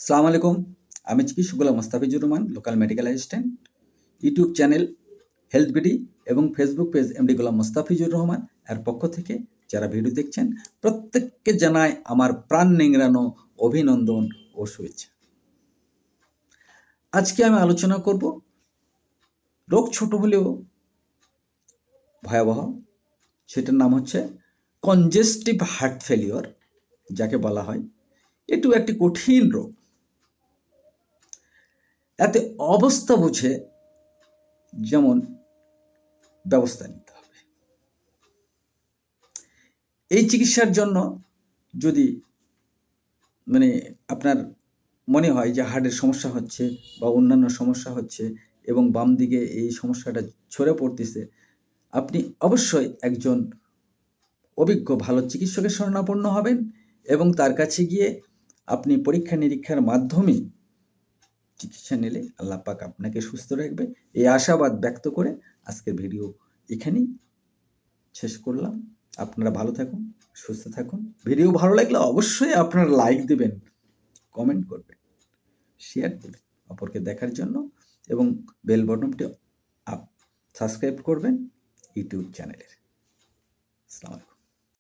আসসালামু আলাইকুম। আমি চিকিৎসক Golam Mostafizur Rahman, local medical assistant. YouTube channel health BD এবং Facebook page MD Golam Mostafizur Rahman এর পক্ষ থেকে যারা ভিডিও দেখছেন প্রত্যেককে জানাই আমার প্রাণ নিংড়ানো অভিনন্দন ও শুভেচ্ছা। আজকে আমি আলোচনা করব রোগ ছোট হলেও ভয়াবহ, সেটার নাম হচ্ছে কনজেস্টিভ হার্ট ফেলিওর, যাকে বলা হয়। এটিও একটি কঠিন রোগ। এতে অবস্থা বুঝে যেমন ব্যবস্থা নিতে হবে। এই চিকিৎসার জন্য যদি আপনার মনে হয় যে হার্টের সমস্যা হচ্ছে বা অন্যান্য সমস্যা হচ্ছে এবং বাম দিকে এই সমস্যাটা ছড়ে পড়তেছে, আপনি অবশ্যই একজন অভিজ্ঞ ভালো চিকিৎসকের শরণাপন্ন হবেন এবং তার কাছে গিয়ে আপনি পরীক্ষা নিরীক্ষার মাধ্যমে চিকিৎসা নিলে আল্লাহ পাক আপনাকে সুস্থ রাখবে। এই আশাবাদ ব্যক্ত করে আজকের ভিডিও এখানেই শেষ করলাম। আপনারা ভালো থাকুন, সুস্থ থাকুন। ভিডিও ভালো লাগলে অবশ্যই আপনারা লাইক দেবেন, কমেন্ট করবেন, শেয়ার দেবেন অপরকে দেখার জন্য এবং বেল বটনটি সাবস্ক্রাইব করবেন ইউটিউব চ্যানেলের। আসসালামু আলাইকুম।